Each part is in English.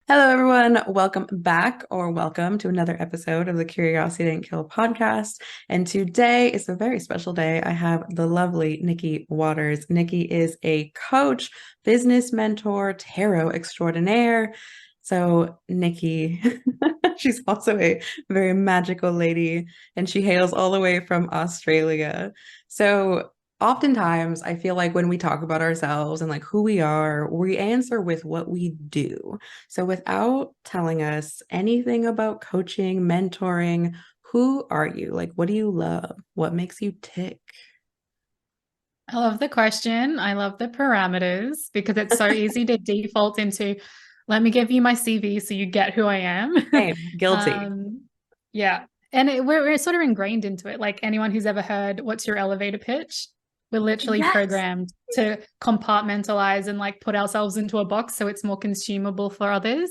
Hello, everyone. Welcome back or welcome to another episode of the Curiosity Didn't Kill podcast. And today is a very special day. I have the lovely Nikki Wouters. Nikki is a coach, business mentor, tarot extraordinaire. So, Nikki, she's also a very magical lady, and she hails all the way from Australia. So, oftentimes, I feel like when we talk about ourselves and like who we are, we answer with what we do. So, without telling us anything about coaching, mentoring, who are you? Like, what do you love? What makes you tick? I love the question. I love the parameters because it's so easy to default into, let me give you my CV so you get who I am. Same, guilty. um, yeah. And we're sort of ingrained into it. Like anyone who's ever heard, what's your elevator pitch? We're literally Yes. programmed to compartmentalize and like put ourselves into a box so it's more consumable for others.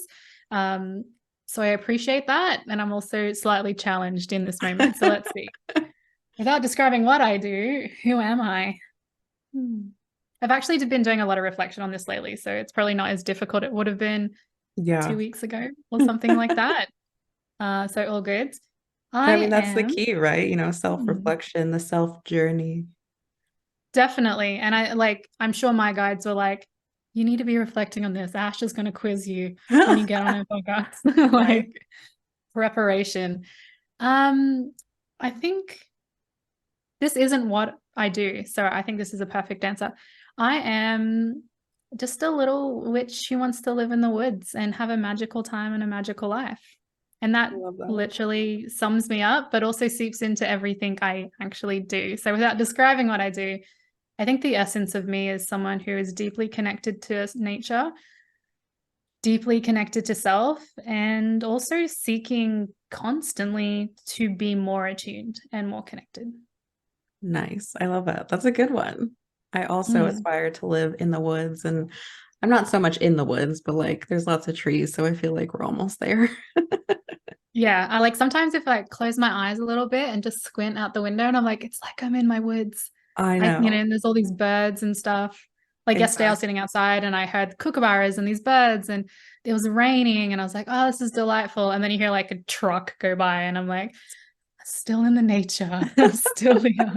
Um, so I appreciate that. And I'm also slightly challenged in this moment. So let's see. Without describing what I do, who am I? Hmm. I've actually been doing a lot of reflection on this lately, so it's probably not as difficult it would have been Yeah. 2 weeks ago or something like that. So all good. And I I mean, that's the am key, right? hmm, Self-reflection, the self journey. definitely, and I'm sure my guides were like, you need to be reflecting on this. Ash is going to quiz you when you get on a podcast, Right. like preparation. Um, I think this isn't what I do, so I think this is a perfect answer. I am just a little witch who wants to live in the woods and have a magical time and a magical life. And that I love that. literally sums me up, but also seeps into everything I actually do. So without describing what I do, I think the essence of me is someone who is deeply connected to nature, deeply connected to self, and also seeking constantly to be more attuned and more connected. Nice. I love that. That's a good one. I also Mm. aspire to live in the woods, and I'm not so much in the woods, but like there's lots of trees, so I feel like we're almost there. Yeah, I like sometimes if I close my eyes a little bit and just squint out the window and I'm like, it's like I'm in my woods. I know. And there's all these birds and stuff. Like yesterday I was sitting Exactly. outside and I heard kookaburras and these birds and it was raining and I was like, oh, this is delightful. And then you hear like a truck go by and I'm like, still in the nature. Still here.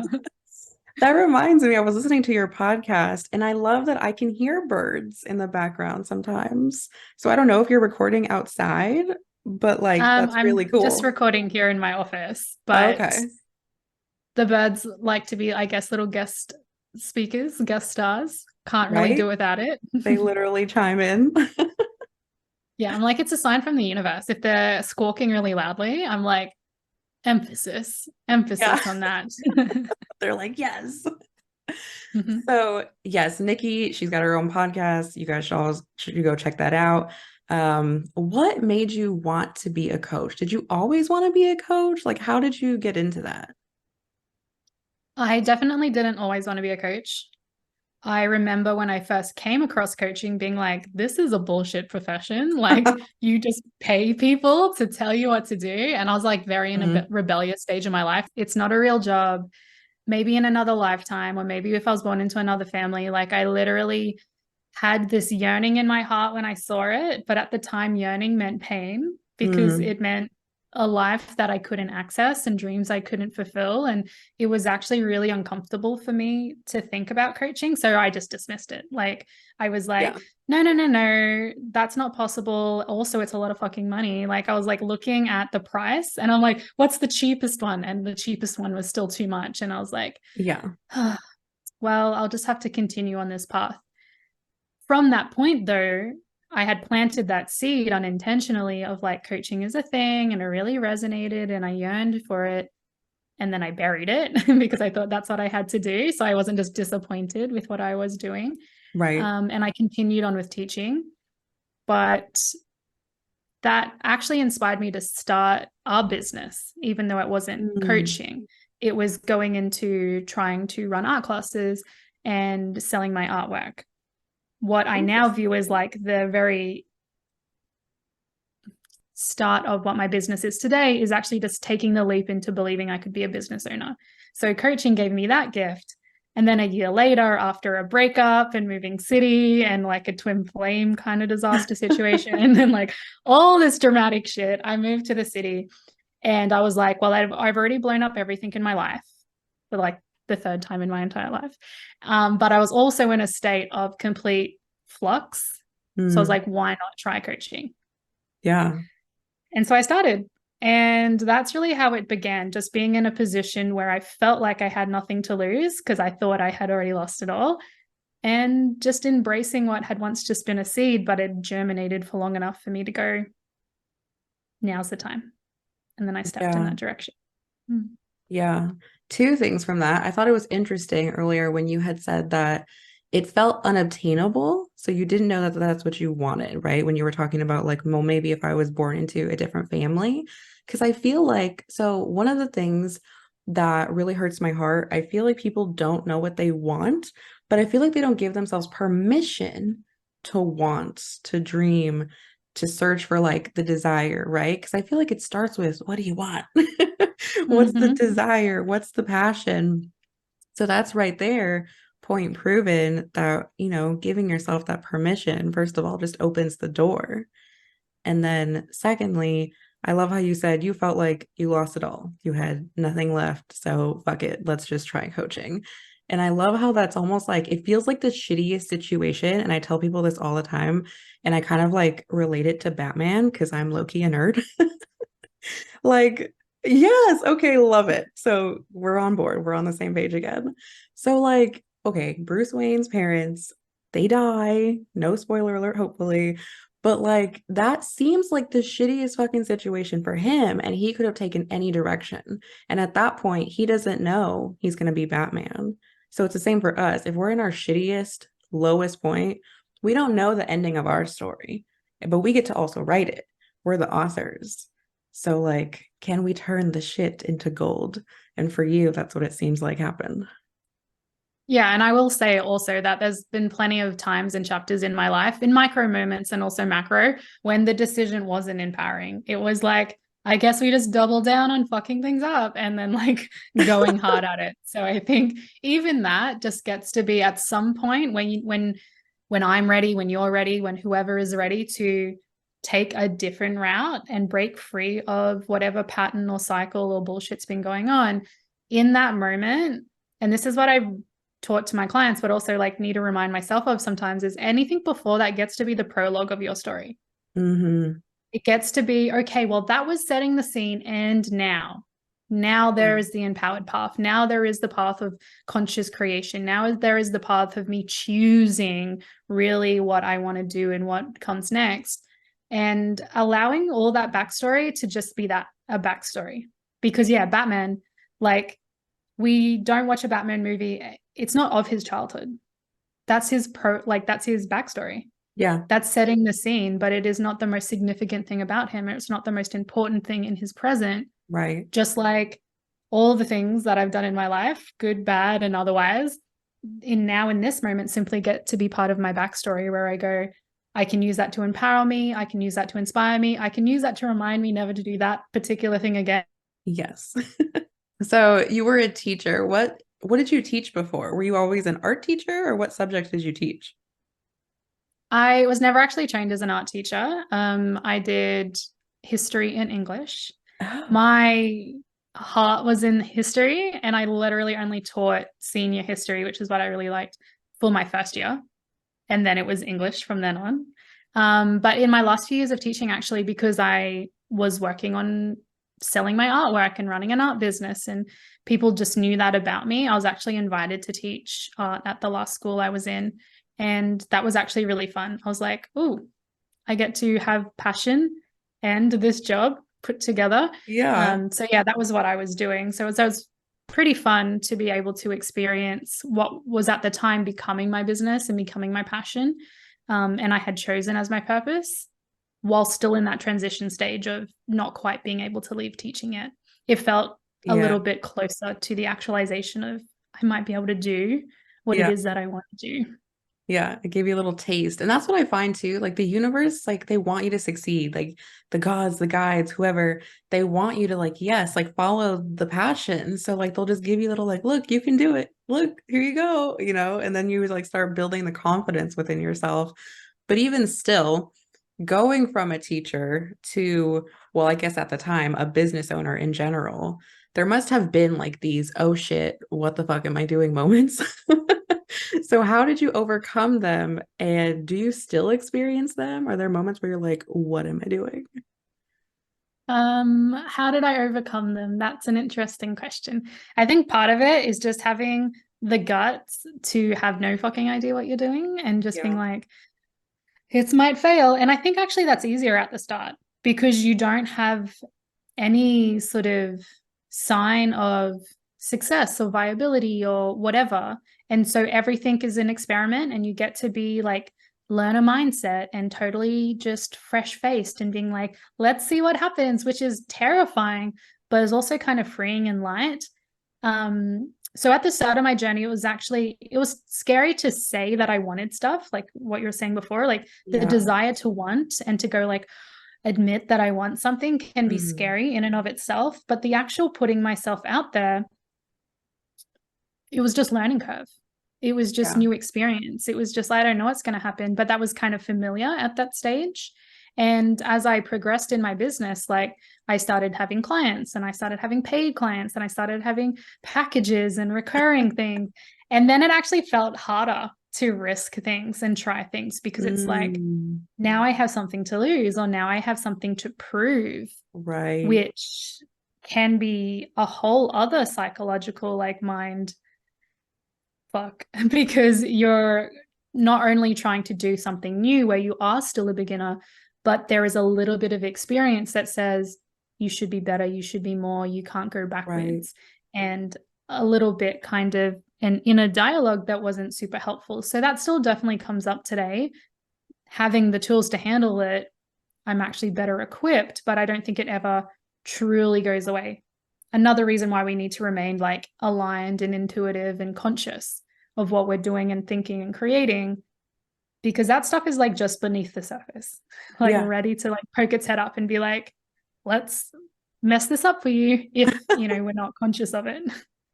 That reminds me, I was listening to your podcast and I love that I can hear birds in the background sometimes. So I don't know if you're recording outside, but like that's really I'm just cool. recording here in my office, but Okay. the birds like to be, I guess, little guest speakers, guest stars. Can't really Right? do without it. They literally chime in. Yeah, I'm like, it's a sign from the universe. If they're squawking really loudly, I'm like, Yeah. emphasis on that. They're like, yes. Mhm. So yes, Nikki, she's got her own podcast. You guys should go check that out. What made you want to be a coach? Did you always want to be a coach? Like, how did you get into that? I definitely didn't always want to be a coach. I remember when I first came across coaching being like, this is a bullshit profession. Like, you just pay people to tell you what to do. And I was like, very in a Mhm. rebellious stage of my life. It's not a real job. Maybe in another lifetime, or maybe if I was born into another family, like, I literally had this yearning in my heart when I saw it. But at the time, yearning meant pain because Mm. it meant a life that I couldn't access and dreams I couldn't fulfill. And it was actually really uncomfortable for me to think about coaching. So I just dismissed it. Like, I was Yeah. like, no, no, no, no, that's not possible. Also, it's a lot of fucking money. Like, I was like looking at the price and I'm like, what's the cheapest one? And the cheapest one was still too much. And I was like, Yeah. oh, well, I'll just have to continue on this path. From that point, though, I had planted that seed unintentionally of like coaching is a thing and it really resonated and I yearned for it. And then I buried it because I thought that's what I had to do. So I wasn't just disappointed with what I was doing. Right. And I continued on with teaching. But that actually inspired me to start our business, even though it wasn't Mm. coaching. It was going into trying to run art classes and selling my artwork. What I now view as like the very start of what my business is today is actually just taking the leap into believing I could be a business owner. So coaching gave me that gift. And then a year later, after a breakup and moving city and like a twin flame kind of disaster situation, and then like all this dramatic shit, I moved to the city and I was like, well, I've already blown up everything in my life for like the third time in my entire life. But I was also in a state of complete flux. So I was like, why not try coaching? Yeah. And so I started. And that's really how it began, just being in a position where I felt like I had nothing to lose because I thought I had already lost it all. And just embracing what had once just been a seed, but it germinated for long enough for me to go, now's the time. And then I stepped in Yeah. that direction. Mm. Yeah. Two things from that. I thought it was interesting earlier when you had said that it felt unobtainable. So you didn't know that that's what you wanted, right? When you were talking about like, well, maybe if I was born into a different family. Because I feel like, so one of the things that really hurts my heart, I feel like people don't know what they want, but I feel like they don't give themselves permission to want, to dream, to search for like the desire, right? Because I feel like it starts with, what do you want? What's the Mm-hmm. desire? What's the passion? So that's right there, point proven that, giving yourself that permission, first of all, just opens the door. And then secondly, I love how you said you felt like you lost it all. You had nothing left. So fuck it. Let's just try coaching. And I love how that's almost like it feels like the shittiest situation. And I tell people this all the time. And I kind of like relate it to Batman because I'm low-key a nerd. Like, yes, okay, love it. So we're on board. We're on the same page again. So, like, okay, Bruce Wayne's parents, they die. No spoiler alert, hopefully. But like that seems like the shittiest fucking situation for him. And he could have taken any direction. And at that point, he doesn't know he's gonna be Batman. So it's the same for us. If we're in our shittiest, lowest point, we don't know the ending of our story, but we get to also write it. We're the authors. So, like, can we turn the shit into gold? And for you, that's what it seems like happened. Yeah, and I will say also that there's been plenty of times and chapters in my life, in micro moments and also macro, when the decision wasn't empowering. It was like, I guess we just double down on fucking things up and then like going hard at it. So I think even that just gets to be at some point when I'm ready, when you're ready, when whoever is ready to take a different route and break free of whatever pattern or cycle or bullshit's been going on in that moment. And this is what I've taught to my clients, but also like need to remind myself of sometimes is anything before that gets to be the prologue of your story. Mm-hmm. It gets to be, okay, well, that was setting the scene. And now there is the empowered path. Now there is the path of conscious creation. Now there is the path of me choosing really what I want to do and what comes next. And allowing all that backstory to just be that, a backstory. Because yeah, Batman, like we don't watch a Batman movie. It's not of his childhood. That's his that's his backstory. Yeah, That's setting the scene, but it is not the most significant thing about him. It's not the most important thing in his present. right. Just like all the things that I've done in my life, good, bad, and otherwise, in this moment, simply get to be part of my backstory where I go, I can use that to empower me. I can use that to inspire me. I can use that to remind me never to do that particular thing again. Yes. So you were a teacher. What did you teach before? Were you always an art teacher or what subject did you teach? I was never actually trained as an art teacher. I did history and English. Oh, My heart was in history, and I literally only taught senior history, which is what I really liked for my first year. And then it was English from then on. But in my last few years of teaching, actually, because I was working on selling my artwork and running an art business, and people just knew that about me, I was actually invited to teach art at the last school I was in. And that was actually really fun. I was like, oh, I get to have passion and this job put together. yeah. So yeah, that was what I was doing. So it was pretty fun to be able to experience what was at the time becoming my business and becoming my passion. And I had chosen as my purpose while still in that transition stage of not quite being able to leave teaching yet. It felt a Yeah. little bit closer to the actualization of I might be able to do what it Yeah. is that I want to do. Yeah, it gave you a little taste. And that's what I find too. Like the universe, like they want you to succeed. Like the gods, the guides, whoever, they want you to like, yes, like follow the passion. So like they'll just give you a little like, look, you can do it. Look, here you go, and then you like start building the confidence within yourself. But even still, going from a teacher to, well, I guess at the time, a business owner in general, there must have been like these, oh shit, what the fuck am I doing moments. So how did you overcome them? And do you still experience them? Are there moments where you're like, what am I doing? How did I overcome them? That's an interesting question. I think part of it is just having the guts to have no fucking idea what you're doing and just being Yeah. like, it might fail. And I think actually that's easier at the start because you don't have any sort of sign of success or viability or whatever. And so everything is an experiment and you get to be like, learn a mindset and totally just fresh faced and being like, let's see what happens, which is terrifying, but is also kind of freeing and light. So at the start of my journey, it was scary to say that I wanted stuff, like what you were saying before, like the Yeah. desire to want and to go like, admit that I want something can be Mm, scary in and of itself, but the actual putting myself out there, it was just learning curve. It was just yeah. new experience. It was just, I don't know what's going to happen, but that was kind of familiar at that stage. And as I progressed in my business, like I started having clients and I started having paid clients and I started having packages and recurring things. And then it actually felt harder to risk things and try things because it's like, Mm, now I have something to lose or now I have something to prove, right. which can be a whole other psychological like mind fuck because you're not only trying to do something new where you are still a beginner, but there is a little bit of experience that says you should be better, you should be more, you can't go Right. backwards. And a little bit kind of an inner dialogue that wasn't super helpful. So that still definitely comes up today. Having the tools to handle it, I'm actually better equipped, but I don't think it ever truly goes away. Another reason why we need to remain like aligned and intuitive and conscious of what we're doing and thinking and creating, because that stuff is like just beneath the surface, like Yeah. ready to like poke its head up and be like, let's mess this up for you if, we're not conscious of it.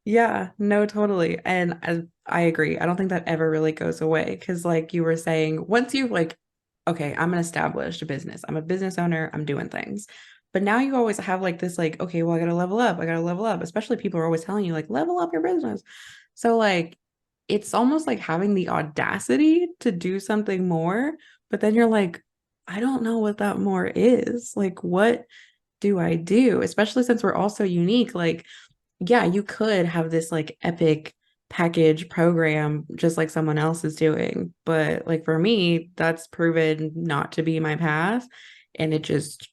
Yeah, no, totally. And I agree. I don't think that ever really goes away because, like you were saying, once you like, okay, I'm an established business. I'm a business owner. I'm doing things. But now you always have like this, like, okay, well, I gotta level up. I gotta level up. Especially people are always telling you, like, level up your business. So, like, it's almost like having the audacity to do something more. But then you're like, I don't know what that more is. Like, what do I do? Especially since we're all so unique. Like, yeah, you could have this like epic package program just like someone else is doing. But like for me, that's proven not to be my path. And it just,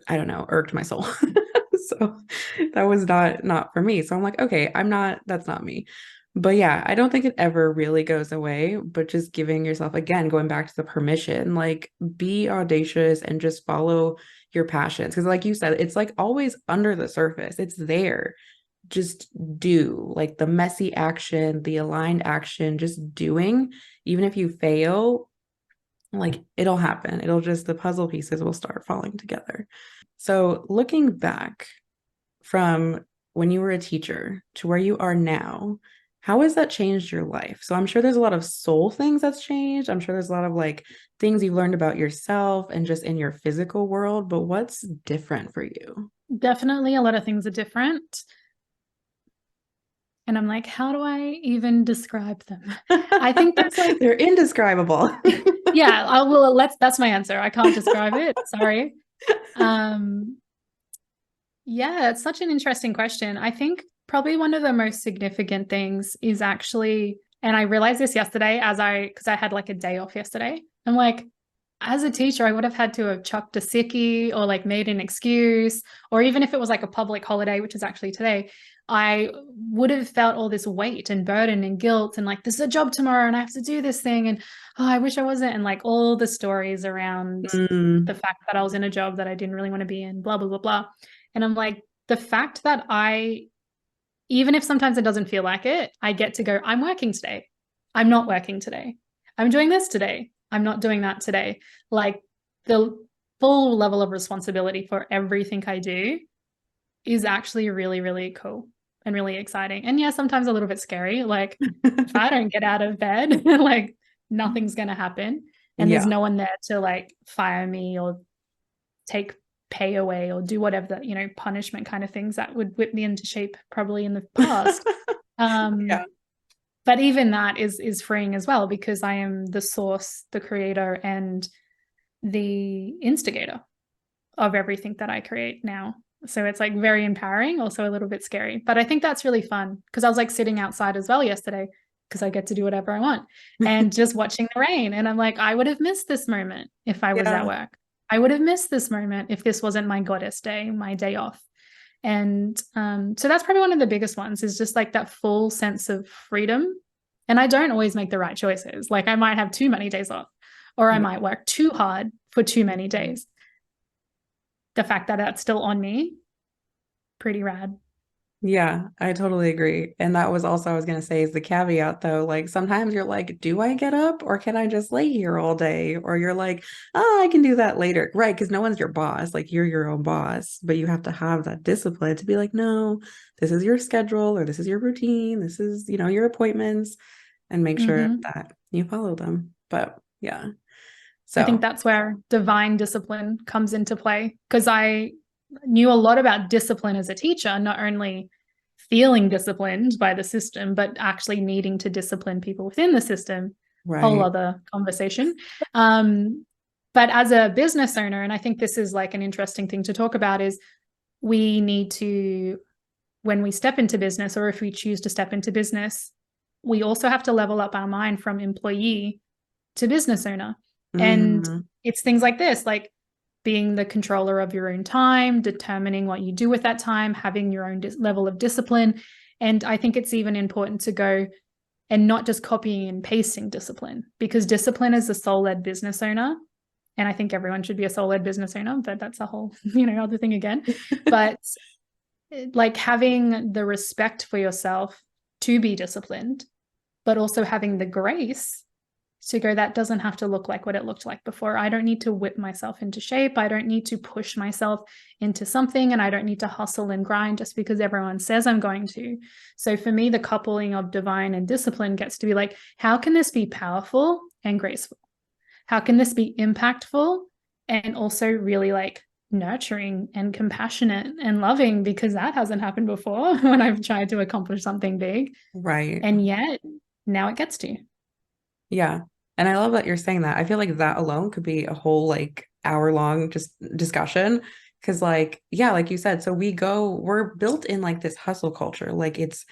I don't know, irked my soul. So that was not for me. So I'm like, okay, that's not me. But yeah, I don't think it ever really goes away, but just giving yourself, again, going back to the permission, like be audacious and just follow your passions. Because like you said, it's like always under the surface. It's there, just do like the messy action, the aligned action, just doing, even if you fail, like it'll happen. It'll just, the puzzle pieces will start falling together. So, looking back from when you were a teacher to where you are now, how has that changed your life? So, I'm sure there's a lot of soul things that's changed. I'm sure there's a lot of like things you've learned about yourself and just in your physical world, but what's different for you? Definitely a lot of things are different. And I'm like, how do I even describe them? I think there's like, They're indescribable. yeah, that's my answer. I can't describe it. Sorry. Um, yeah, it's such an interesting question. I think probably one of the most significant things is actually, and I realized this yesterday because I had like a day off yesterday. I'm like, as a teacher, I would have had to have chucked a sickie or like made an excuse, or even if it was like a public holiday, which is actually today, I would have felt all this weight and burden and guilt and like, this is a job tomorrow and I have to do this thing. And oh, I wish I wasn't. And like all the stories around Mm, the fact that I was in a job that I didn't really want to be in, blah, blah, blah, blah. And I'm like, the fact that even if sometimes it doesn't feel like it, I get to go, I'm working today. I'm not working today. I'm doing this today. I'm not doing that today. Like the full level of responsibility for everything I do is actually really, really cool and really exciting. And yeah, sometimes a little bit scary. Like if I don't get out of bed, like nothing's going to happen. And there's Yeah. no one there to like fire me or take pay away or do whatever the, punishment kind of things that would whip me into shape probably in the past. Yeah. But even that is freeing as well, because I am the source, the creator, and the instigator of everything that I create now. So it's like very empowering, also a little bit scary. But I think that's really fun because I was like sitting outside as well yesterday because I get to do whatever I want and just watching the rain. And I'm like, I would have missed this moment if I was at Yeah. work. I would have missed this moment if this wasn't my goddess day, my day off. And so that's probably one of the biggest ones, is just like that full sense of freedom. And I don't always make the right choices. Like I might have too many days off, or I Yeah. might work too hard for too many days. The fact that that's still on me, pretty rad. Yeah, I totally agree. And that was also, I was going to say, is the caveat though. Like sometimes you're like, do I get up or can I just lay here all day? Or you're like, oh, I can do that later. Right. Because no one's your boss. Like you're your own boss, but you have to have that discipline to be like, no, this is your schedule or this is your routine. This is, your appointments, and make sure Mm-hmm. that you follow them. But yeah. I think So, that's where divine discipline comes into play, because I knew a lot about discipline as a teacher, not only feeling disciplined by the system, but actually needing to discipline people within the system. Whole right. other conversation. Um, but as a business owner, and I think this is like an interesting thing to talk about, is we need to, when we step into business, or if we choose to step into business, we also have to level up our mind from employee to business owner. And Mhm. it's things like this, like being the controller of your own time, determining what you do with that time, having your own level of discipline. And I think it's even important to go and not just copying and pasting discipline, because discipline is a soul-led business owner. And I think everyone should be a soul-led business owner, but that's a whole, other thing again. But like having the respect for yourself to be disciplined, but also having the grace to go, that doesn't have to look like what it looked like before. I don't need to whip myself into shape. I don't need to push myself into something, and I don't need to hustle and grind just because everyone says I'm going to. So for me, the coupling of divine and discipline gets to be like, how can this be powerful and graceful? How can this be impactful and also really like nurturing and compassionate and loving? Because that hasn't happened before when I've tried to accomplish something big. Right. And yet now it gets to. Yeah. And I love that you're saying that. I feel like that alone could be a whole like hour long just discussion. Cause like, yeah, like you said, so we're built in like this hustle culture. Like it's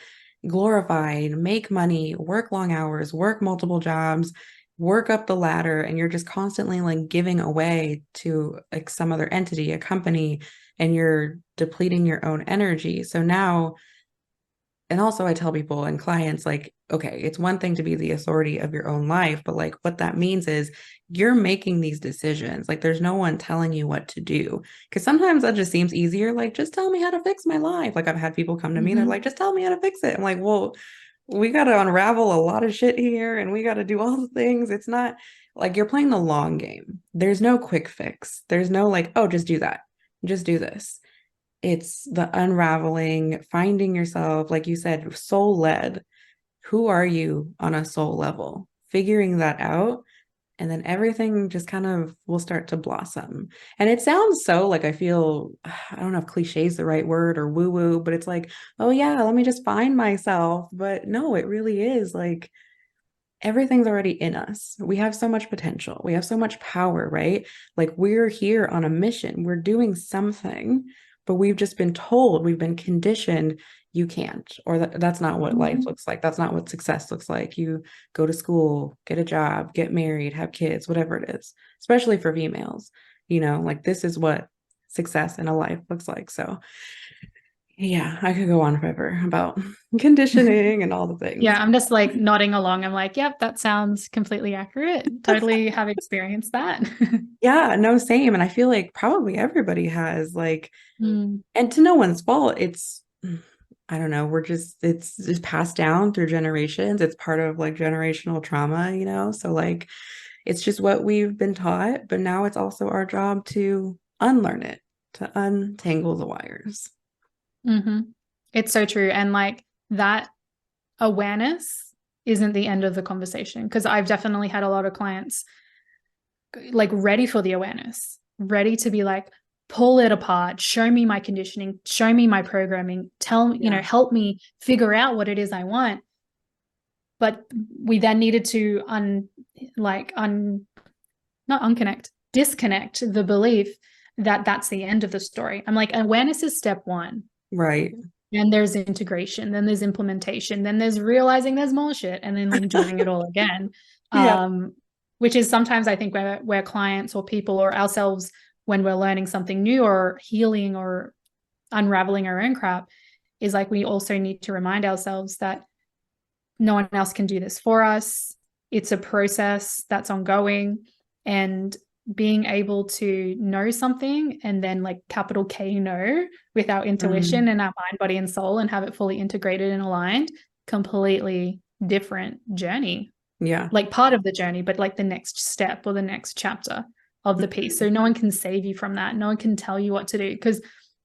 glorified, make money, work long hours, work multiple jobs, work up the ladder, and you're just constantly like giving away to like some other entity, a company, and you're depleting your own energy. So now, and also I tell people and clients like, okay, it's one thing to be the authority of your own life, but like what that means is you're making these decisions. Like there's no one telling you what to do. Because sometimes that just seems easier. Like, just tell me how to fix my life. Like I've had people come to me, they're like, Mm-hmm. just tell me how to fix it. I'm like, well, we got to unravel a lot of shit here and we got to do all the things. It's not like you're playing the long game. There's no quick fix. There's no like, oh, just do that. Just do this. It's the unraveling, finding yourself, like you said, soul led. Who are you on a soul level? Figuring that out. And then everything just kind of will start to blossom. And it sounds so like, I feel, I don't know if cliche is the right word or woo woo, but it's like, oh yeah, let me just find myself. But no, it really is like everything's already in us. We have so much potential. We have so much power, right? Like we're here on a mission. We're doing something, but we've just been told, we've been conditioned, you can't, or that's not what life Mm-hmm. looks like. That's not what success looks like. You go to school, get a job, get married, have kids, whatever it is, especially for females, like this is what success in a life looks like. So yeah, I could go on forever about conditioning and all the Yeah, things. I'm just like nodding along. I'm like, yep, that sounds completely accurate. Totally have experienced that. Yeah, no, same. And I feel like probably everybody has like, Mm. and to no one's fault, I don't know, it's just passed down through generations. It's part of like generational trauma, you know? So like it's just what we've been taught, but now it's also our job to unlearn it, to untangle the wires. Mm-hmm. It's so true. And like that awareness isn't the end of the conversation, because I've definitely had a lot of clients like ready for the awareness, ready to be like, pull it apart, show me my conditioning, show me my programming, tell me, Yeah. help me figure out what it is I want. But we then needed to not unconnect, disconnect the belief that that's the end of the story. I'm like, awareness is step one. Right. And there's integration, then there's implementation, then there's realizing there's more shit, and then like doing it all again. Yeah. Which is sometimes I think where clients or people or ourselves, when we're learning something new or healing or unraveling our own crap, is like we also need to remind ourselves that no one else can do this for us. It's a process that's ongoing, and being able to know something and then like capital K know with our intuition and our mind, body, and soul, and have it fully integrated and aligned, completely different journey. Yeah. Like part of the journey, but like the next step or the next chapter of the piece. So no one can save you from that. No one can tell you what to do. Because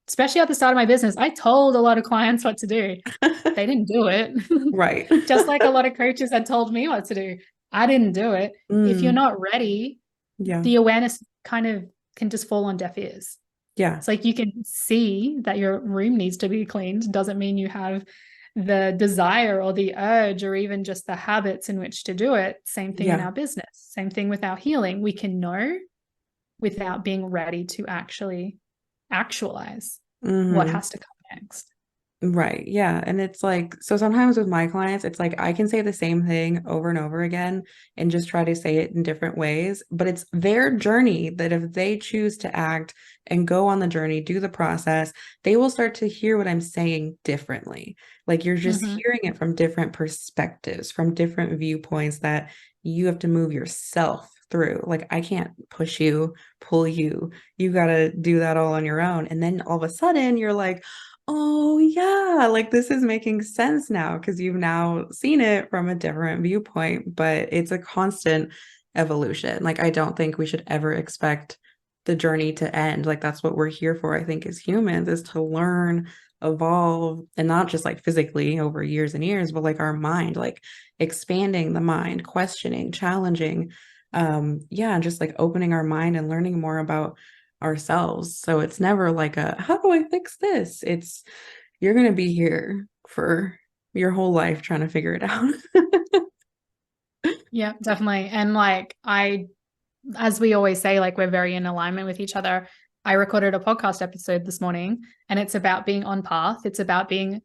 especially at the start of my business, I told a lot of clients what to do. They didn't do it. Right. Just like a lot of coaches had told me what to do. I didn't do it. If you're not ready, Yeah. the awareness kind of can just fall on deaf ears. Yeah. It's like you can see that your room needs to be cleaned. Doesn't mean you have the desire or the urge or even just the habits in which to do it. Same thing in Yeah. our business. Same thing with our healing. We can know without being ready to actually actualize what has to come next. Right. Yeah. And it's like, so sometimes with my clients, it's like I can say the same thing over and over again and just try to say it in different ways. But it's their journey that if they choose to act and go on the journey, do the process, they will start to hear what I'm saying differently. Like you're just hearing it from different perspectives, from different viewpoints that you have to move yourself through. Like I can't push you, pull you. You got to do that all on your own. And then all of a sudden you're like, oh yeah, like this is making sense now because you've now seen it from a different viewpoint, but it's a constant evolution. Like I don't think we should ever expect the journey to end. Like that's what we're here for, I think, as humans, is to learn, evolve, and not just like physically over years and years, but like our mind, like expanding the mind, questioning, challenging, yeah, and just like opening our mind and learning more about ourselves. So it's never like a, how do I fix this? It's you're going to be here for your whole life trying to figure it out. Yeah, definitely. And like as we always say, like we're very in alignment with each other. I recorded a podcast episode this morning, and it's about being on path. It's about being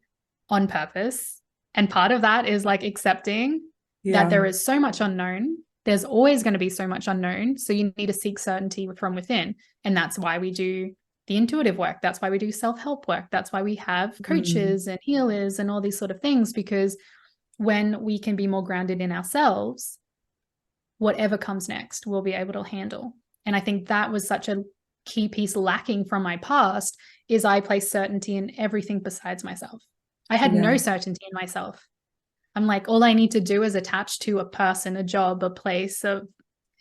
on purpose. And part of that is like accepting that Yeah. there is so much unknown. There's always going to be so much unknown. So you need to seek certainty from within. And that's why we do the intuitive work. That's why we do self-help work. That's why we have coaches and healers and all these sort of things, because when we can be more grounded in ourselves, whatever comes next, we'll be able to handle. And I think that was such a key piece lacking from my past, is I placed certainty in everything besides myself. I had no certainty in myself. I'm like, all I need to do is attach to a person, a job, a place of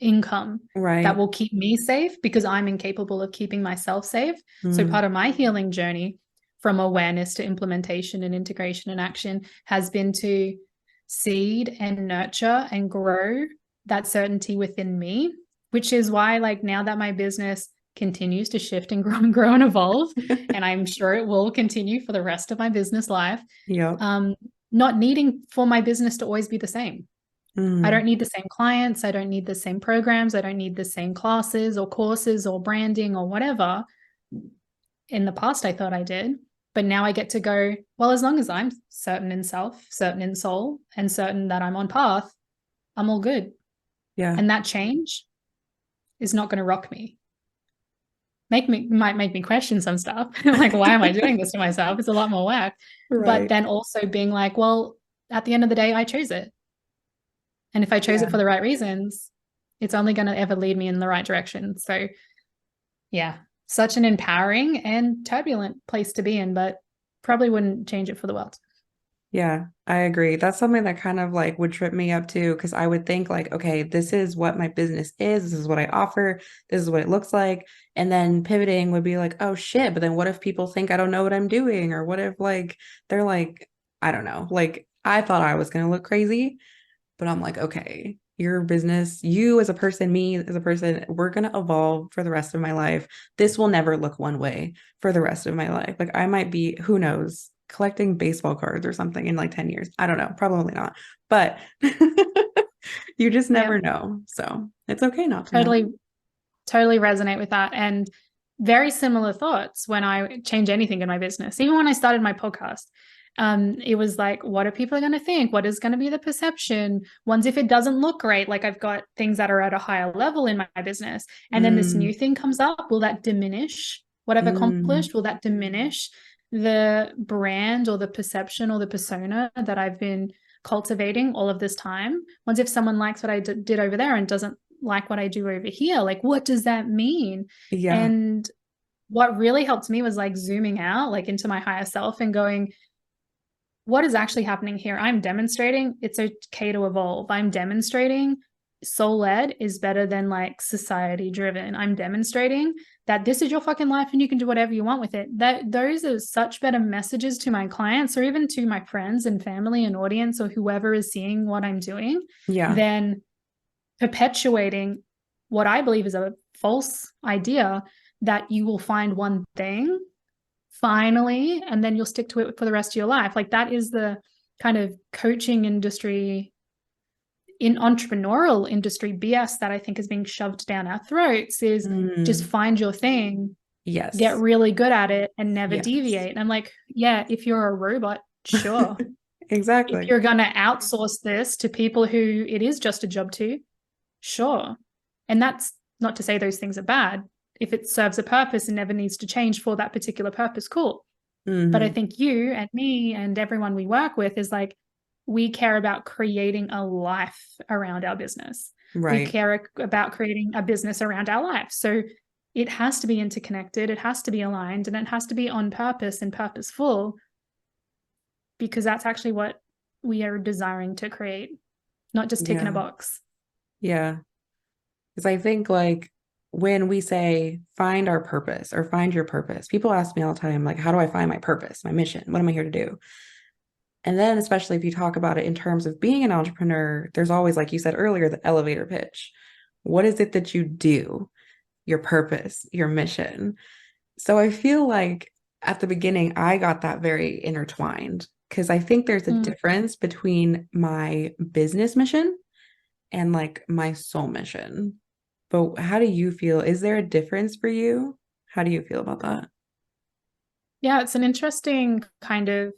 income that will keep me safe, because I'm incapable of keeping myself safe. So part of my healing journey, from awareness to implementation and integration and action, has been to seed and nurture and grow that certainty within me, which is why like now that my business continues to shift and grow and evolve, and I'm sure it will continue for the rest of my business life. Not needing for my business to always be the same. I don't need the same clients. I don't need the same programs. I don't need the same classes or courses or branding or whatever. In the past, I thought I did, but now I get to go, well, as long as I'm certain in self, certain in soul, and certain that I'm on path, I'm all good. Yeah. And that change is not going to rock me. Might make me question some stuff. Like, why am I doing this to myself? It's a lot more whack. But then also being like, well, at the end of the day, I chose it. And if I chose it for the right reasons, it's only going to ever lead me in the right direction. So yeah, such an empowering and turbulent place to be in, but probably wouldn't change it for the world. Yeah, I agree. That's something that kind of like would trip me up too, because I would think like, okay, this is what my business is, this is what I offer, this is what it looks like. And then pivoting would be like, oh shit, but then what if people think I don't know what I'm doing? Or what if like they're like, I don't know, like I thought I was gonna look crazy, but I'm like, okay, your business, you as a person, me as a person, we're gonna evolve for the rest of my life. This will never look one way for the rest of my life. Like I might be, who knows, collecting baseball cards or something in like 10 years. I don't know, probably not. But you just Yeah, never know. So it's okay not to know. totally, totally resonate with that. And very similar thoughts when I change anything in my business. Even when I started my podcast, it was like, what are people going to think? What is going to be the perception? Once if it doesn't look great, like I've got things that are at a higher level in my business, and then this Mm, new thing comes up, will that diminish what I've mm, accomplished? Will that diminish the brand or the perception or the persona that I've been cultivating all of this time? Once if someone likes what I did over there and doesn't like what I do over here, like what does that mean? yeah. And what really helped me was like zooming out like into my higher self and going, what is actually happening here? I'm demonstrating it's okay to evolve. I'm demonstrating soul led is better than like society driven. I'm demonstrating that this is your fucking life and you can do whatever you want with it. That those are such better messages to my clients or even to my friends and family and audience or whoever is seeing what I'm doing Yeah. than perpetuating what I believe is a false idea that you will find one thing finally, and then you'll stick to it for the rest of your life. Like that is the kind of coaching industry in entrepreneurial industry BS that I think is being shoved down our throats is just Mm, find your thing, get yes. really good at it and never Yes. deviate. And I'm like, yeah, if you're a robot, sure. If Exactly. you're going to outsource this to people who it is just a job to, sure. And that's not to say those things are bad. If it serves a purpose and never needs to change for that particular purpose, cool. But I Hmm. think you and me and everyone we work with is like, we care about creating a life around our business. We Right. care about creating a business around our life. So it has to be interconnected, it has to be aligned, and it has to be on purpose and purposeful because that's actually what we are desiring to create, not just ticking a Yeah. box. Yeah. Because I think like when we say find our purpose or find your purpose, people ask me all the time, like, how do I find my purpose, my mission? What am I here to do? And then, especially if you talk about it in terms of being an entrepreneur, there's always, like you said earlier, the elevator pitch. What is it that you do? Your purpose, your mission. So I feel like at the beginning, I got that very intertwined because I think there's a Mm. difference between my business mission and like my soul mission. But how do you feel? Is there a difference for you? How do you feel about that? Yeah, it's an interesting kind of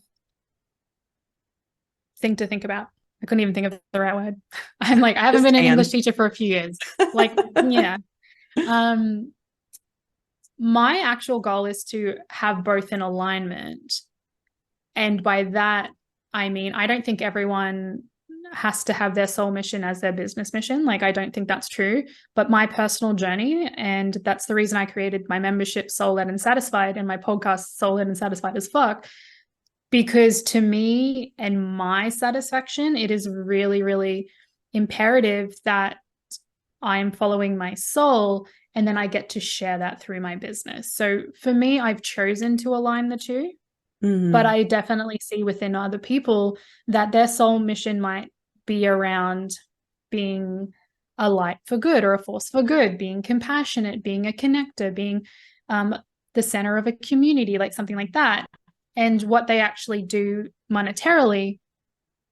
thing to think about. I couldn't even think of the right word. I'm like, I haven't Just been an English and. teacher for a few years. Like, yeah. Um, my actual goal is to have both in alignment. And by that, I mean, I don't think everyone has to have their soul mission as their business mission. Like, I don't think that's true. But my personal journey, and that's the reason I created my membership, Soul Led and Satisfied, and my podcast, Soul Led and Satisfied as Fuck, because to me and my satisfaction, it is really, really imperative that I'm following my soul and then I get to share that through my business. So for me, I've chosen to align the two, but Hmm. I definitely see within other people that their soul mission might be around being a light for good or a force for good, being compassionate, being a connector, being um, the center of a community, like something like that. And what they actually do monetarily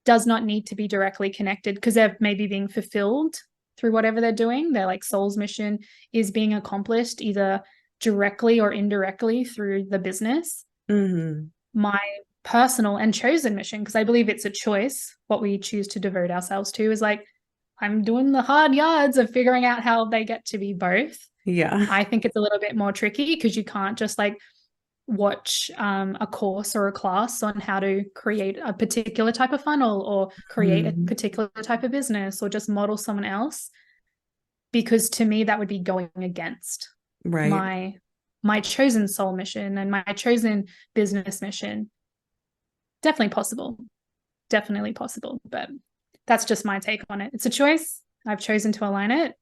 does not need to be directly connected because they're maybe being fulfilled through whatever they're doing. Their like soul's mission is being accomplished either directly or indirectly through the business. Hmm. My personal and chosen mission, because I believe it's a choice, what we choose to devote ourselves to is like, I'm doing the hard yards of figuring out how they get to be both. Yeah. I think it's a little bit more tricky because you can't just like watch a course or a class on how to create a particular type of funnel or create a Hmm. particular type of business or just model someone else, because to me that would be going against Right. my chosen soul mission and my chosen business mission. definitely possible. Definitely possible. But that's just my take on it. It's a choice. I've chosen to align it.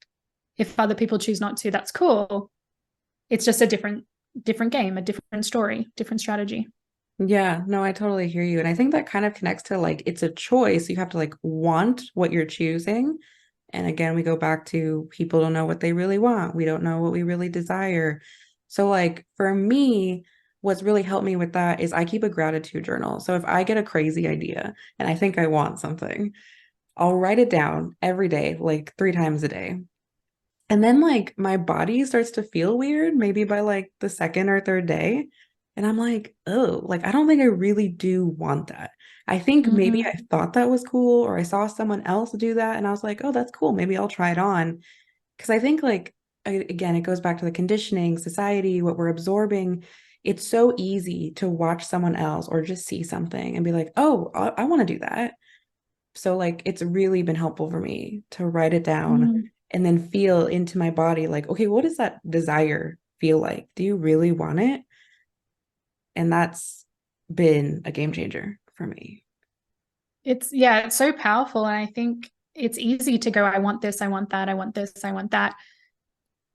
If other people choose not to, that's cool. It's just a different game, a different story, different strategy. Yeah, no, I totally hear you. And I think that kind of connects to like it's a choice. You have to like want what you're choosing. And again, we go back to people don't know what they really want. We don't know what we really desire. So like for me, what's really helped me with that is I keep a gratitude journal. So if I get a crazy idea and I think I want something, I'll write it down every day, like 3 times a day. And then like my body starts to feel weird, maybe by like the second or third day. And I'm like, oh, like I don't think I really do want that. I think maybe I Mm-hmm. thought that was cool, or I saw someone else do that and I was like, oh, that's cool. Maybe I'll try it on. Because I think like again, it goes back to the conditioning, society, what we're absorbing. It's so easy to watch someone else or just see something and be like, oh, I want to do that. So like it's really been helpful for me to write it down Mm. and then feel into my body like, okay, what does that desire feel like? Do you really want it? And that's been a game changer for me. It's so powerful. And I think it's easy to go, I want this, I want that, I want this, I want that.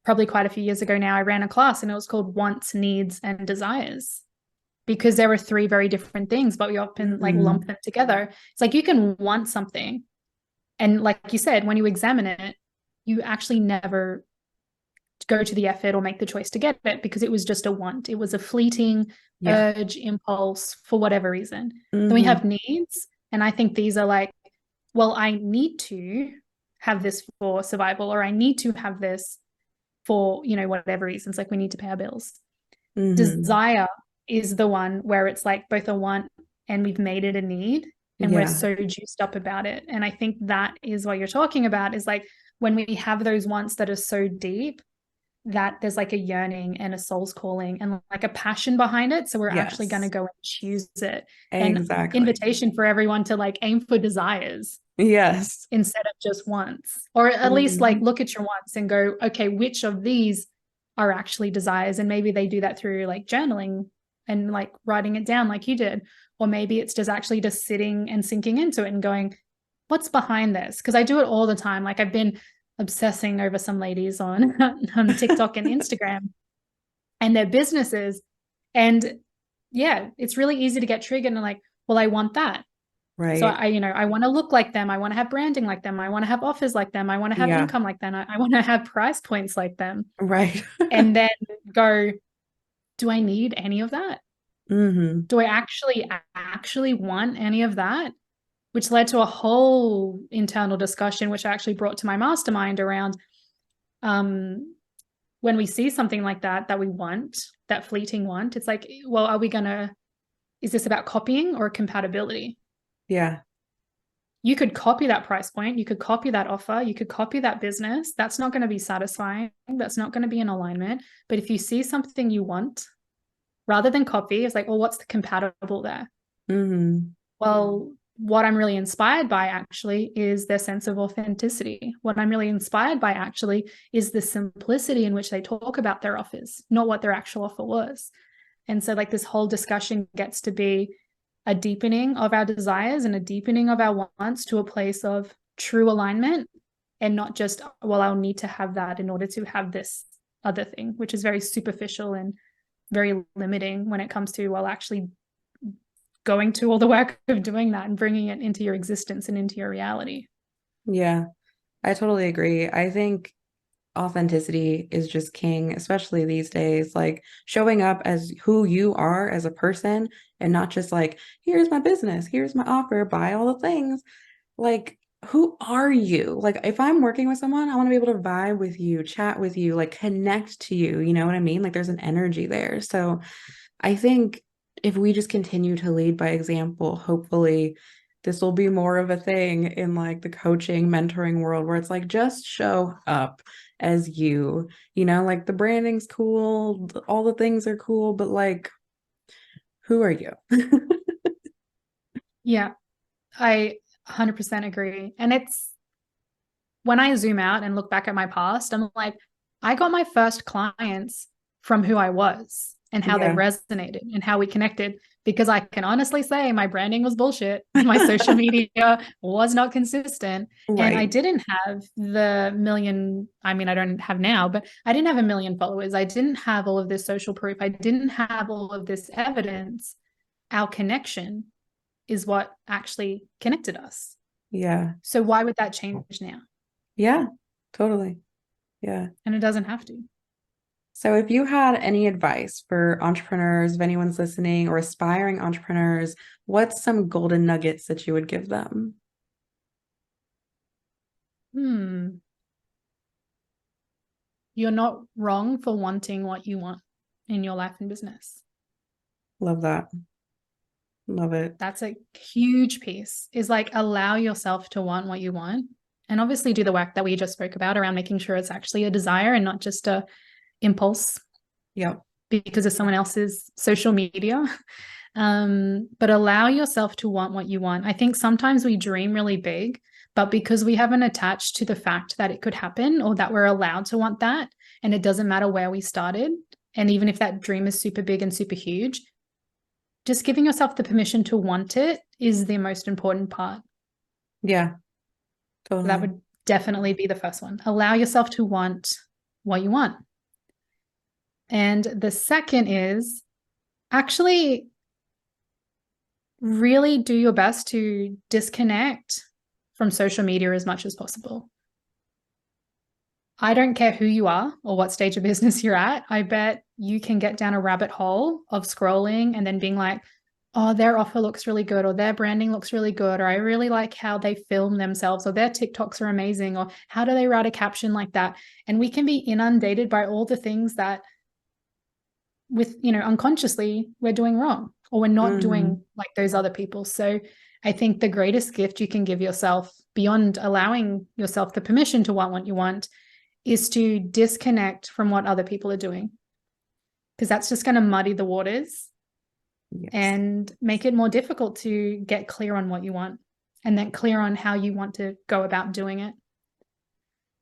Probably quite a few years ago now, I ran a class and it was called Wants, Needs, and Desires, because there were three very different things, but we often like lump Mhm. them together. It's like you can want something. And like you said, when you examine it, you actually never go to the effort or make the choice to get it because it was just a want. It was a fleeting Yeah. urge, impulse for whatever reason. Then we Hmm. have needs. And I think these are like, well, I need to have this for survival, or I need to have this for, whatever reasons, like we need to pay our bills. Hmm. Desire is the one where it's like both a want and we've made it a need and we're Yeah. so juiced up about it. And I think that is what you're talking about, is like when we have those wants that are so deep that there's like a yearning and a soul's calling and like a passion behind it. So we're actually going to Yes. go and choose it. And Exactly. invitation for everyone to like aim for desires Yes. instead of just wants, or at least like Hmm. look at your wants and go, okay, which of these are actually desires? And maybe they do that through like journaling and like writing it down like you did. Or maybe it's just actually just sitting and sinking into it and going, what's behind this? Because I do it all the time. Like I've been obsessing over some ladies on, on TikTok and Instagram and their businesses. And yeah, it's really easy to get triggered and like, well, I want that. So Right. I want to look like them. I want to have branding like them. I want to have offers like them. I want to have Yeah. income like them. I want to have price points like them. Right. And then go, do I need any of that? Hmm. Do I actually want any of that? Which led to a whole internal discussion, which I actually brought to my mastermind around um, when we see something like that we want, that fleeting want, it's like, well, is this about copying or compatibility? Yeah. You could copy that price point, you could copy that offer, you could copy that business. That's not going to be satisfying. That's not going to be in alignment. But if you see something you want, rather than copy, it's like, well, what's the compatible there? Hmm. Well, what I'm really inspired by actually is their sense of authenticity. What I'm really inspired by actually is the simplicity in which they talk about their offers, not what their actual offer was. And so, like, this whole discussion gets to be a deepening of our desires and a deepening of our wants to a place of true alignment, and not just, well, I'll need to have that in order to have this other thing, which is very superficial and very limiting when it comes to, well, actually going to all the work of doing that and bringing it into your existence and into your reality. Yeah. I totally agree. I think authenticity is just king, especially these days. Like showing up as who you are as a person and not just like, here's my business, here's my offer, buy all the things. Like, who are you? Like, if I'm working with someone, I want to be able to vibe with you, chat with you, like connect to you. You know what I mean? Like, there's an energy there. So I think if we just continue to lead by example, hopefully this will be more of a thing in like the coaching, mentoring world where it's like just show up as you know, like the branding's cool, all the things are cool, but like, who are you? Yeah, I 100% agree. And it's when I zoom out and look back at my past, I'm like, I got my first clients from who I was and how they Yeah. resonated and how we connected. because I can honestly say my branding was bullshit. My social media was not consistent. And I Right. didn't have the million, I mean, I don't have now, but I didn't have a million followers. I didn't have all of this social proof. I didn't have all of this evidence. Our connection is what actually connected us. Yeah. So why would that change now? Yeah. Totally. Yeah. And it doesn't have to. So if you had any advice for entrepreneurs, if anyone's listening or aspiring entrepreneurs, what's some golden nuggets that you would give them? You're not wrong for wanting what you want in your life and business. Love that. Love it. That's a huge piece, is like allow yourself to want what you want, and obviously do the work that we just spoke about around making sure it's actually a desire and not just a impulse Yep. because of someone else's social media. But allow yourself to want what you want. I think sometimes we dream really big, but because we haven't attached to the fact that it could happen or that we're allowed to want that, and it doesn't matter where we started, and even if that dream is super big and super huge, just giving yourself the permission to want it is the most important part. Yeah. So Totally. that would definitely be the first one. Allow yourself to want what you want. And the second is actually really do your best to disconnect from social media as much as possible. I don't care who you are or what stage of business you're at. I bet you can get down a rabbit hole of scrolling and then being like, oh, their offer looks really good, or their branding looks really good, or I really like how they film themselves, or their TikToks are amazing, or how do they write a caption like that? And we can be inundated by all the things that unconsciously we're doing wrong, or we're not doing like those other people. So I think the greatest gift you can give yourself beyond allowing yourself the permission to want what you want is to disconnect from what other people are doing, because that's just going to muddy the waters. Yes. And make it more difficult to get clear on what you want, and then clear on how you want to go about doing it.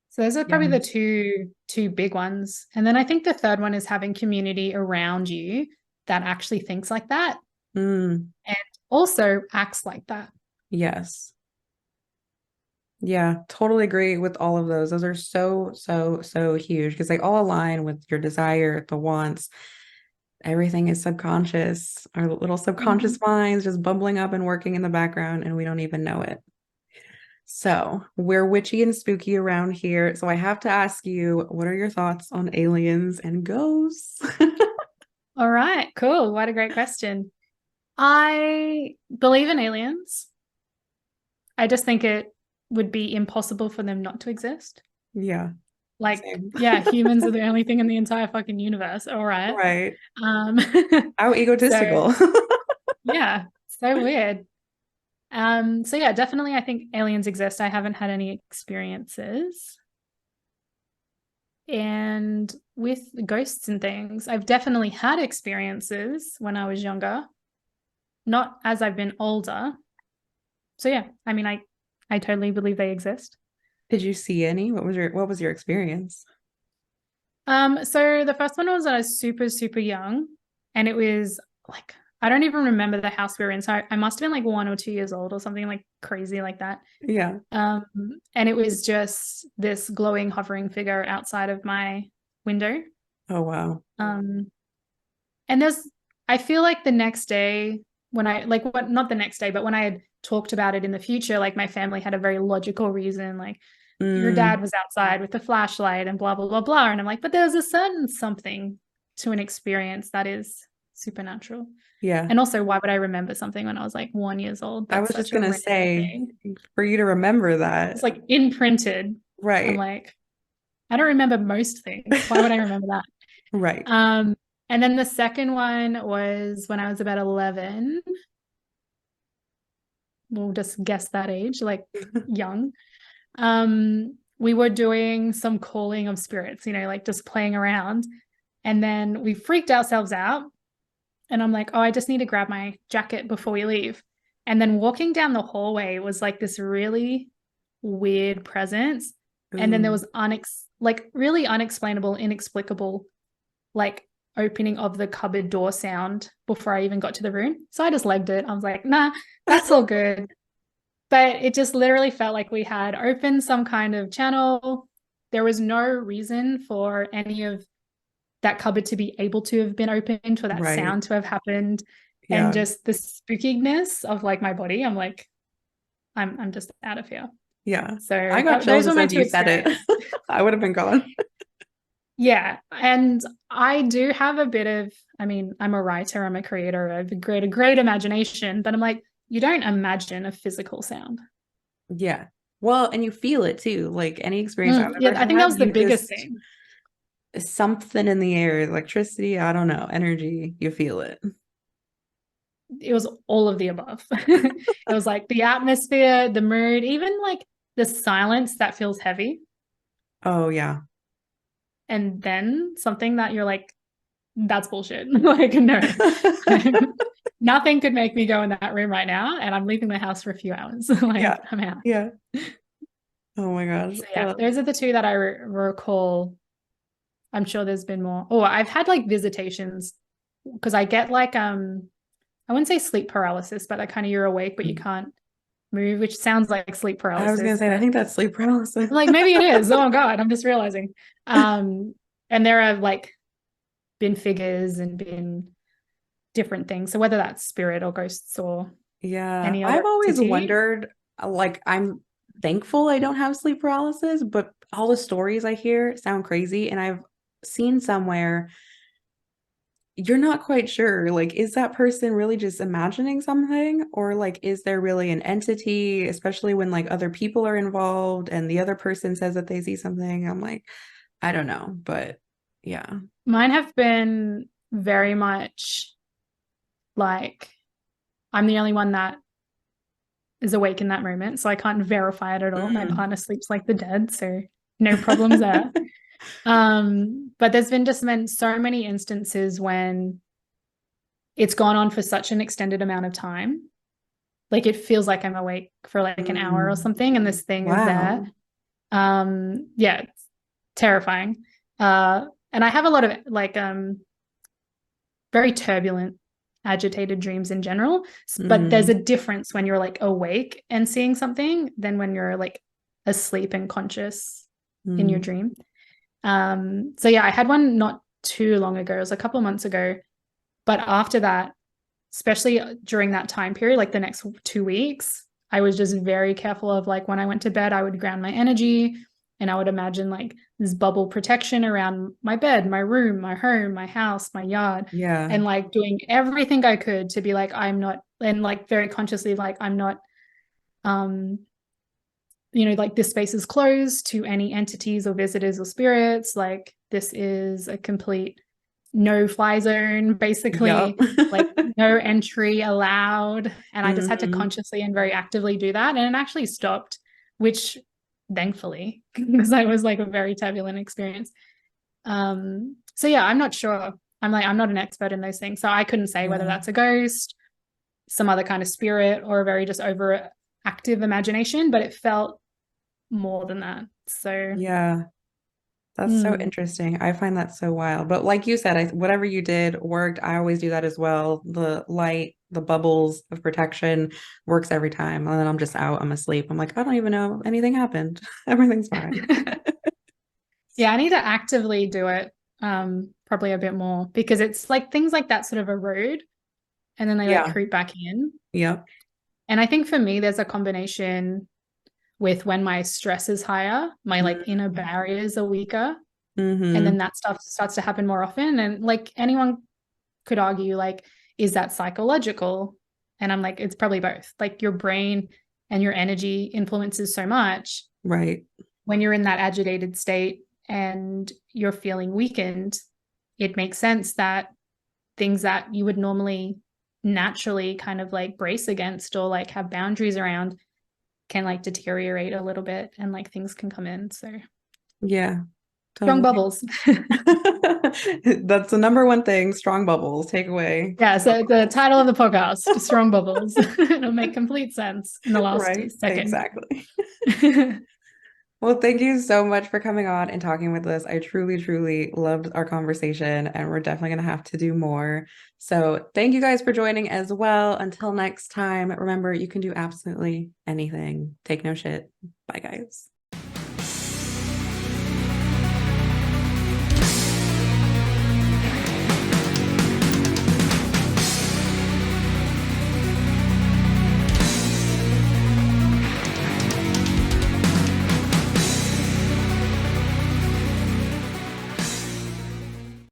So those are probably the two big ones. And then I think the third one is having community around you that actually thinks like that and also acts like that. Yes. Yeah, totally agree with all of those. Those are so huge because they all align with your desire, the wants. Everything is subconscious. Our little subconscious minds just bubbling up and working in the background, and we don't even know it. So we're witchy and spooky around here. So I have to ask you, what are your thoughts on aliens and ghosts? All right, cool. What a great question. I believe in aliens. I just think it would be impossible for them not to exist. Yeah. Like, humans are the only thing in the entire fucking universe. All right. Right. How egotistical. Yeah, so weird. So yeah, definitely I think aliens exist. I haven't had any experiences. And with ghosts and things, I've definitely had experiences when I was younger, not as I've been older. So yeah, I mean, I totally believe they exist. Did you see any? What was your experience? So the first one was when I was super, super young, and it was like, I don't even remember the house we were in. So I must have been like 1 or 2 years old or something like crazy like that. Yeah. And it was just this glowing, hovering figure outside of my window. Oh, wow. And I feel like the next day when not the next day, but when I had talked about it in the future, like my family had a very logical reason, like your dad was outside with the flashlight and blah, blah, blah, blah. And I'm like, but there's a certain something to an experience that is supernatural. Yeah. And also, why would I remember something when I was like 1 year old? I was just going to say, for you to remember that. It's like imprinted. Right. I'm like, I don't remember most things. Why would I remember that? Right. And then the second one was when I was about 11. We'll just guess that age, like young. We were doing some calling of spirits, like just playing around. And then we freaked ourselves out. And I'm like, oh, I just need to grab my jacket before we leave. And then walking down the hallway was like this really weird presence. And then there was really unexplainable, inexplicable, like opening of the cupboard door sound before I even got to the room. So I just legged it. I was like, nah, that's all good. But it just literally felt like we had opened some kind of channel. There was no reason for any of that cupboard to be able to have been opened, for that Right. sound to have happened. Yeah. And just the spookiness of like my body, I'm like, I'm just out of here. Yeah. So I got chills those were my as two you said it. I would have been gone. Yeah. And I do have a bit of, I mean, I'm a writer, I'm a creator, I have a great imagination, but I'm like, you don't imagine a physical sound. Yeah. Well, and you feel it too. Like any experience I've Yeah, ever I think that was had, the you biggest just thing. something in the air, electricity, I don't know, energy, you feel it. It was all of the above. It was like the atmosphere, the mood, even like the silence that feels heavy. Oh yeah. And then something that you're like, that's bullshit. Like, no. Nothing could make me go in that room right now. And I'm leaving the house for a few hours. Like, Yeah. I'm out. Yeah. Oh my gosh. So yeah, those are the two that I recall. I'm sure there's been more. Oh, I've had like visitations because I get like I wouldn't say sleep paralysis, but that kind of you're awake but you can't move, which sounds like sleep I was gonna paralysis. say, I think that's sleep paralysis. Like maybe it is. Oh God, I'm just realizing. And there have like been figures and been different things. So whether that's spirit or ghosts or Yeah. any other I've always entity. wondered, like, I'm thankful I don't have sleep paralysis, but all the stories I hear sound crazy. And I've seen somewhere you're not quite sure, like, is that person really just imagining something, or like is there really an entity, especially when like other people are involved and the other person says that they see something. I'm like, I don't know, but yeah. Mine have been very much like I'm the only one that is awake in that moment, so I can't verify it at all. My Mm. partner sleeps like the dead, so no problems there. But there's been just been so many instances when it's gone on for such an extended amount of time. Like it feels like I'm awake for like an hour or something, and this thing is there. Wow. Yeah, it's terrifying. And I have a lot of like very turbulent, agitated dreams in general. But there's a Mm. difference when you're like awake and seeing something than when you're like asleep and conscious in your Mm. dream. So yeah, I had one not too long ago. It was a couple of months ago. But after that, especially during that time period, like the next 2 weeks, I was just very careful of like when I went to bed, I would ground my energy and I would imagine like this bubble protection around my bed, my room, my home, my house, my yard, Yeah. and like doing everything I could to be like, I'm not, and like very consciously, like, I'm not, um, like this space is closed to any entities or visitors or spirits. Like this is a complete no fly zone, Yep. basically, like no entry allowed. And I just had to Hmm. consciously and very actively do that. And it actually stopped, which thankfully, because I was like a very turbulent experience. So yeah, I'm not sure. I'm not an expert in those things. So I couldn't say whether Yeah. that's a ghost, some other kind of spirit, or a very just overactive imagination, but it felt more than that. So Yeah. That's so interesting. I find that so wild. But like you said, whatever you did worked. I always do that as well. The light, the bubbles of protection works every time. And then I'm just out, I'm asleep. I'm like, I don't even know anything happened. Everything's fine. Yeah, I need to actively do it, probably a bit more because it's like things like that sort of erode and then they like Yeah. creep back in. Yep. And I think for me, there's a combination with when my stress is higher, my like inner barriers are weaker, and then Mm-hmm. that stuff starts to happen more often. And like anyone could argue, like, is that psychological? And I'm like, it's probably both. Like your brain and your energy influences so much Right. when you're in that agitated state and you're feeling weakened, it makes sense that things that you would normally naturally kind of like brace against or like have boundaries around can like deteriorate a little bit and like things can come in. So Yeah. strong Totally. bubbles. That's the number one thing. Strong bubbles. Take away. Yeah, so the title of the podcast, Strong Bubbles. It'll make complete sense in the last Right. second. Exactly. Well, thank you so much for coming on and talking with us. I truly, truly loved our conversation, and we're definitely going to have to do more. So, thank you guys for joining as well. Until next time, remember, you can do absolutely anything. Take no shit. Bye, guys.